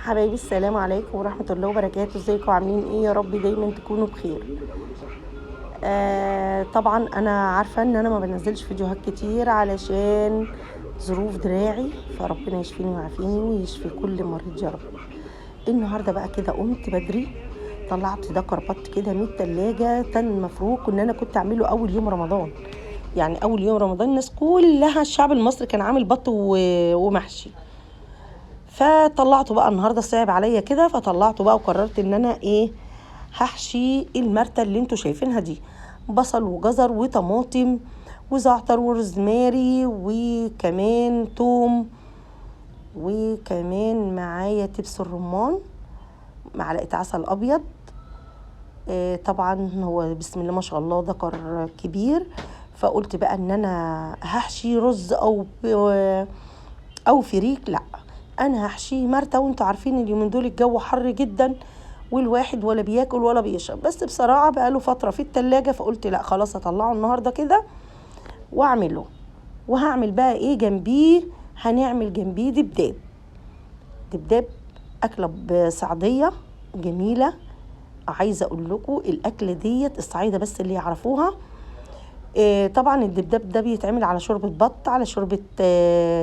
حبايبي، السلام عليكم ورحمة الله وبركاته. ازيكم عاملين ايه؟ يا رب دايما تكونوا بخير. طبعا انا عارفة ان انا ما بنزلش فيديوهات كتير علشان ظروف دراعي، فربنا يشفيني ويعافيني ويشفي كل مريض يا رب. النهاردة بقى كده قمت بدري، طلعت ده كربط كده من التلاجة. كان المفروض ان انا كنت اعمله اول يوم رمضان، يعني اول يوم رمضان الناس كلها الشعب المصري كان عامل بط ومحشي. فطلعته بقى النهارده، صعب عليا كده فطلعته بقى وقررت ان انا هحشي المرتة اللي انتوا شايفينها دي: بصل وجزر وطماطم وزعتر وروزماري وكمان توم، وكمان معايا دبس الرمان، معلقة عسل ابيض. طبعا هو بسم الله ما شاء الله ذكر كبير، فقلت بقى ان انا هحشي رز او فريك. لا، انا هحشيه مرتة، وانتوا عارفين اليومين دول الجو حر جدا والواحد ولا بياكل ولا بيشرب، بس بصراحة بقاله فترة في التلاجة، فقلت لا خلاص هطلعه النهاردة كده واعمله. وهعمل بقى ايه جنبيه؟ هنعمل جنبيه دبداب. دبداب أكلة صعيدية جميلة. عايزة اقول لكم الأكلة ديت الصعايدة بس اللي يعرفوها. طبعا الدبداب ده بيتعمل على شوربة بط، على شوربة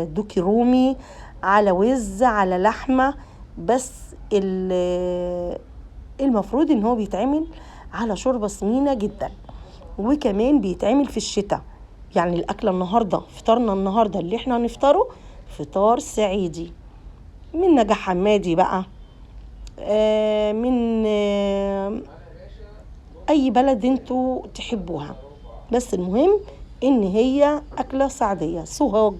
دوكي رومي، على وز، على لحمة. بس المفروض ان هو بيتعمل على شوربة سمينة جدا، وكمان بيتعمل في الشتاء. يعني الأكلة النهاردة، فطارنا النهاردة اللي احنا هنفطره فطار صعيدي من نجاح حمادي بقى، من اي بلد انتوا تحبوها، بس المهم ان هي اكله صعيديه. سوهاج،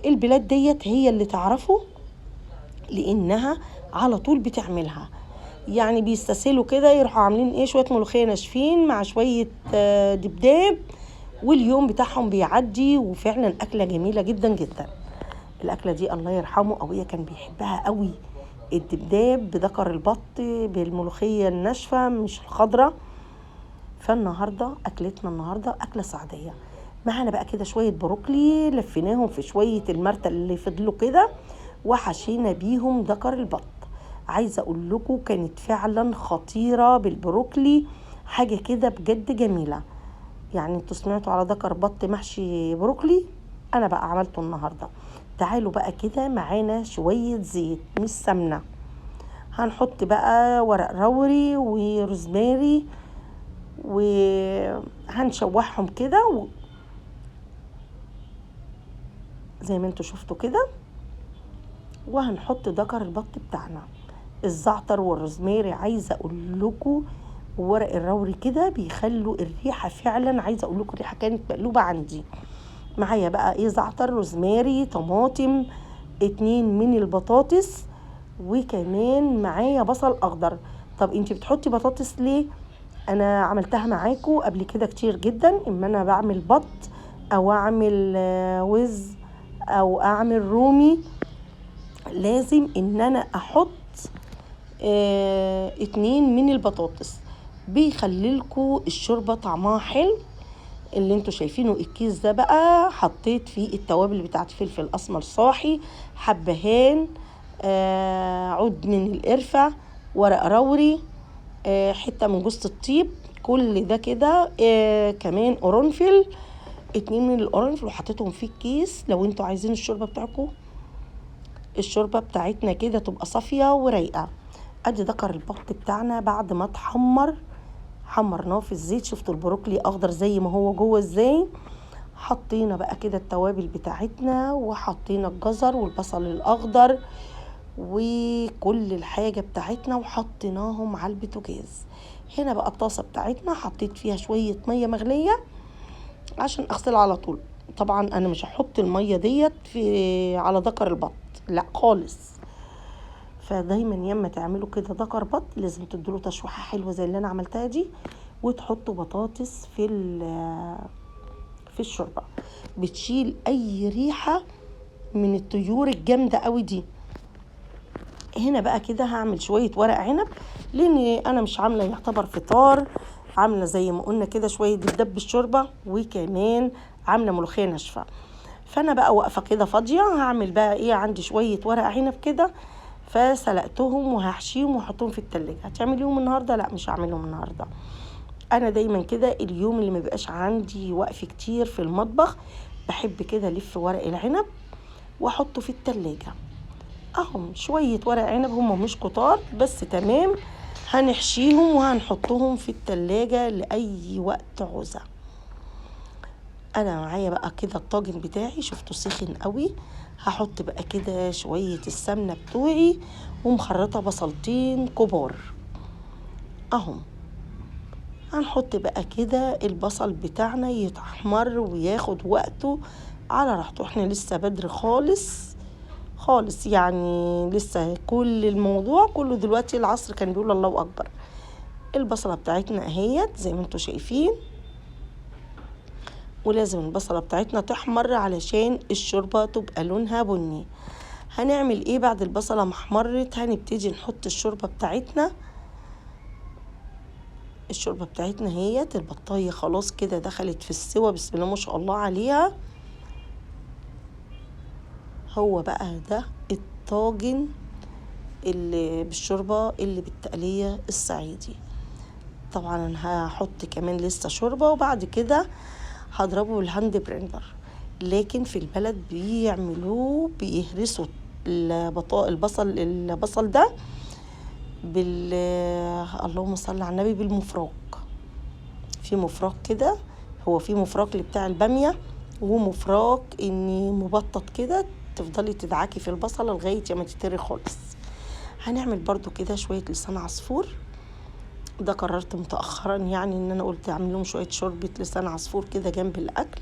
البلاد ديت هي اللي تعرفه لانها على طول بتعملها. يعني بيستسهلوا كده يروحوا عاملين شويه ملوخيه ناشفين مع شويه دبداب، واليوم بتاعهم بيعدي. وفعلا اكله جميله جدا جدا. الاكله دي الله يرحمه ابويا كان بيحبها قوي، الدبداب بذكر البط بالملوخيه الناشفه مش الخضره. فالنهارده اكلتنا النهارده اكله صعيديه. معانا بقى كده شويه بروكلي لفيناهم في شويه المرتة اللي فضلوا كده وحشينا بيهم ذكر البط. عايزه اقول لكم كانت فعلا خطيره بالبروكلي، حاجه كده بجد جميله. يعني انتوا سمعتوا على ذكر بط محشي بروكلي؟ انا بقى عملته النهارده. تعالوا بقى كده معانا شويه زيت مش سمنه. هنحط بقى ورق روري وروزماري وهنشوحهم كده زي ما انتوا شفتوا كده. وهنحط ذكر البط بتاعنا، الزعتر والروزماري. عايزه اقول لكم ورق الروري كده بيخلوا الريحه فعلا. عايزه اقول لكم الريحه كانت مقلوبه عندي. معايا بقى زعتر، روزماري، طماطم، 2 من البطاطس، وكمان معايا بصل اخضر. طب انتي بتحطي بطاطس ليه؟ انا عملتها معاكم قبل كده كتير جدا، اما انا بعمل بط او اعمل وز او اعمل رومي، لازم ان انا احط 2 من البطاطس، بيخليلكوا الشوربة طعمها حلو. اللي انتوا شايفينه الكيس ده بقى حطيت فيه التوابل بتاعت فلفل اسمر صاحي، حبهان، عود من القرفة، ورق روري، حتة من جوز الطيب، كل ده كده، كمان قرنفل، 2 من القرنفل، وحطيتهم في الكيس. لو انتوا عايزين الشوربة بتاعتنا كده تبقى صافية ورايقة. ادي ذكر البط بتاعنا بعد ما حمرناه في الزيت. شفتوا البروكلي اخضر زي ما هو جوه ازاي. حطينا بقى كده التوابل بتاعتنا، وحطينا الجزر والبصل الاخضر وكل الحاجة بتاعتنا، وحطيناهم على البوتاجاز. هنا بقى الطاسة بتاعتنا حطيت فيها شوية مية مغلية عشان اغسلها على طول. طبعا انا مش هحط المية ديت على ذكر البط، لا خالص. فدايما ياما تعملوا كده ذكر بط لازم تديله تشويحه حلوه زي اللي انا عملتها دي، وتحطوا بطاطس في الشوربه، بتشيل اي ريحه من الطيور الجامده قوي دي. هنا بقى كده هعمل شويه ورق عنب، لان انا مش عامله يعتبر فطار، عامله زي ما قلنا كده شويه دبدب بالشوربه، وكمان عامله ملوخيه ناشفه. فانا بقى واقفه كده فاضيه، هعمل بقى ايه، عندي شويه ورق عنب كده فسلقتهم وهحشيهم واحطهم في التلاجة. هتعمليهم النهارده؟ لا مش هعملهم النهارده. انا دايما كده اليوم اللي ما بيبقاش عندي وقف كتير في المطبخ بحب كده الف ورق العنب واحطه في التلاجة. اهم شويه ورق عنب، هم مش كتار بس تمام، هنحشيهم وهنحطهم في التلاجة لاي وقت عوزة. انا معايا بقى كده الطاجن بتاعي، شفته سخن قوي. هحط بقى كده شوية السمنة بتوعي ومخرطة بصلتين كبار اهم. هنحط بقى كده البصل بتاعنا يتحمر وياخد وقته على راحته. احنا لسه بدري خالص خالص، يعني لسه كل الموضوع كله دلوقتي العصر كان بيقول الله اكبر. البصلة بتاعتنا اهيت زي ما انتوا شايفين، ولازم البصلة بتاعتنا تحمر علشان الشوربة تبقى لونها بني. هنعمل ايه بعد البصلة محمرت؟ هنبتدي نحط الشوربة بتاعتنا. الشوربة بتاعتنا هيت البطاية خلاص كده دخلت في السوا، بسم الله ما شاء الله عليها. هو بقى ده الطاجن اللي بالشوربة اللي بالتقلية الصعيدي. طبعا انا هحط كمان لسه شوربة وبعد كده هضربه بالهاند بريندر. لكن في البلد بيعملوه بيهرسوا البصل ده اللهم صل على النبي بالمفراك. في مفراك كده، هو في مفراك اللي بتاع البامية ومفراك اني مبطط كده تفضلي تدعكي في البصلة لغاية ما تتري خالص. هنعمل برضو كده شوية لسان عصفور. ده قررت متأخرا يعني ان انا قلت اعمل لهم شوية شوربة لسان عصفور كده جنب الاكل.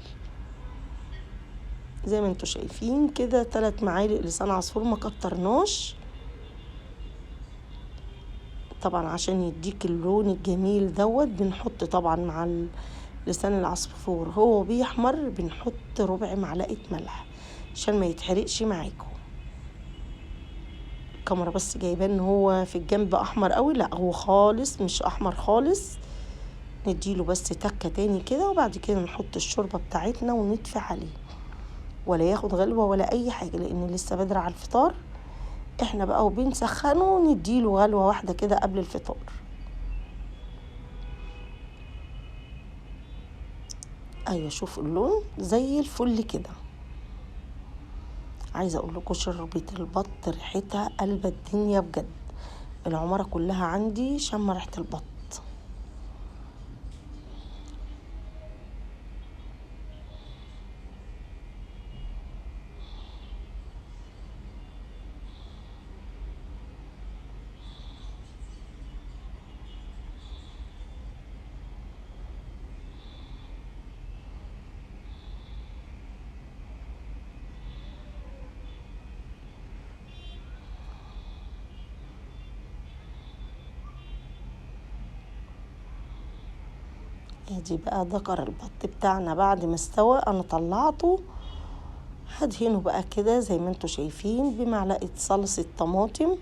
زي ما انتوا شايفين كده 3 معالق لسان عصفور، ما كترناش طبعا عشان يديك اللون الجميل دوت. بنحط طبعا مع لسان العصفور هو بيحمر بنحط ربع معلقة ملح عشان ما يتحرقش معاكم. الكاميرا بس جايباه ان هو في الجنب احمر قوي، لا هو خالص مش احمر خالص. نديله بس تكة تاني كده وبعد كده نحط الشوربة بتاعتنا ونطفي عليه، ولا ياخد غلوة ولا اي حاجة لان لسه بدري على الفطار. احنا بقى وبنسخنه نديله غلوة واحدة كده قبل الفطار. ايوه شوفوا اللون زي الفل كده. عايزه اقول لكم شوربه البط ريحتها قلب الدنيا بجد، العماره كلها عندي شم ريحه البط. ادي بقى ذكر البط بتاعنا بعد ما استوى انا طلعته. هدهنه بقى كده زي ما انتوا شايفين بمعلقه صلصه طماطم،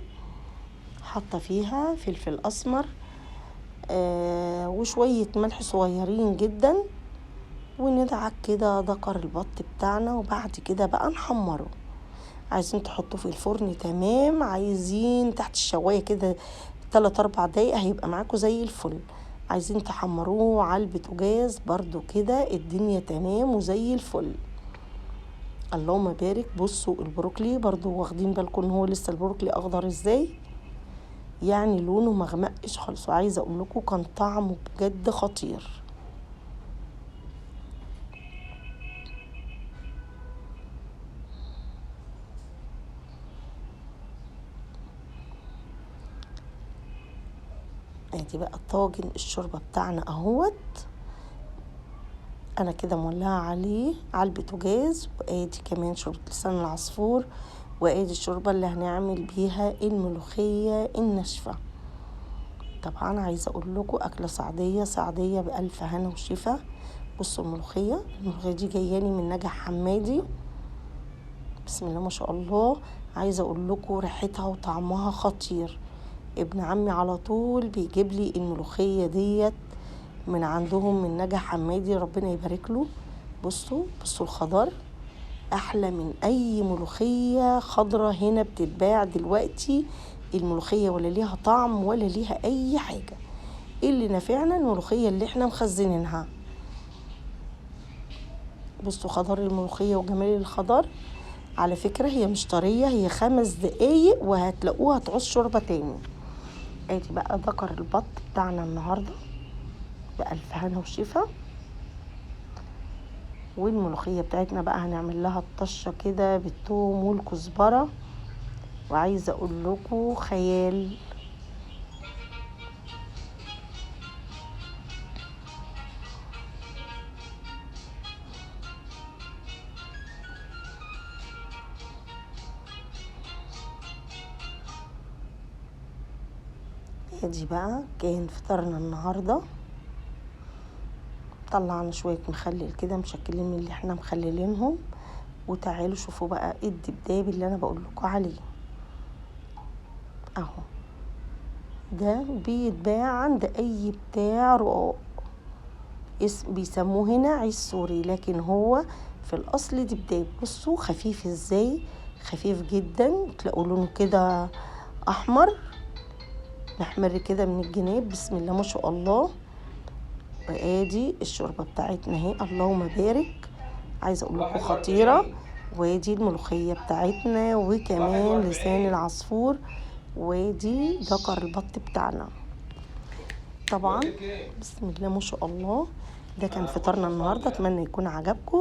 حاطه فيها فلفل اسمر وشويه ملح صغيرين جدا، وندعك كده ذكر البط بتاعنا. وبعد كده بقى نحمره. عايزين تحطوه في الفرن تمام، عايزين تحت الشوايه كده 3-4 دقايق هيبقى معاكم زي الفل. عايزين تحمروه على البوتاجاز برضو كده الدنيا تمام وزي الفل. اللهم بارك. بصوا البروكلي برضو واخدين بالكم ان هو لسه البروكلي اخضر ازاي، يعني لونه مغمقش خالص. وعايزه اقول لكم كان طعمه بجد خطير. ادي بقى طاجن الشوربه بتاعنا اهوت. انا كده مولعه عليه على البوتاجاز، وادي كمان شوربه لسان العصفور، وادي الشوربه اللي هنعمل بيها الملوخيه الناشفه. طبعا عايزه اقول لكم اكله سعديه بالف هنا وشفا. بصوا الملوخيه دي جاياني من نجع حمادي، بسم الله ما شاء الله. عايزه اقول لكم ريحتها وطعمها خطير. ابن عمي على طول بيجيب لي الملوخيه ديت من عندهم من نجع حمادي، ربنا يبارك له. بصوا الخضار احلى من اي ملوخية خضرة هنا بتتباع دلوقتي. الملوخية ولا ليها طعم ولا ليها اي حاجة. اللي نافعنا الملوخية اللي احنا مخزنينها. بصوا خضار الملوخية وجمال الخضار. على فكرة هي مش طرية، هي 5 دقايق وهتلاقوها تعوز شوربة تاني. ادي بقى ذكر البط بتاعنا النهاردة بألف هنا وشفا. والملوخية بتاعتنا بقى هنعمل لها الطشة كده بالثوم والكزبرة، وعايزة اقول لكم خيال. ادي بقى كان فطرنا النهارده. طلعنا شويه مخلل كده مشكلين من اللي احنا مخللينهم. وتعالوا شوفوا بقى الدبداب اللي انا بقول لكم عليه اهو. ده بيتباع عند اي بتاع رقاق، اسم بيسموه هنا عيش سوري، لكن هو في الاصل دبداب. بصوا خفيف ازاي، خفيف جدا. تلاقوا لونه كده احمر محمر كده من الجناب. بسم الله ما شاء الله. وادي الشوربه بتاعتنا اهي، اللهم بارك. عايزه اقول لكم خطيره. وادي الملوخيه بتاعتنا وكمان لسان العصفور. وادي ذكر البط بتاعنا طبعا. بسم الله ما شاء الله. ده كان فطارنا النهارده، اتمنى يكون عجبكم.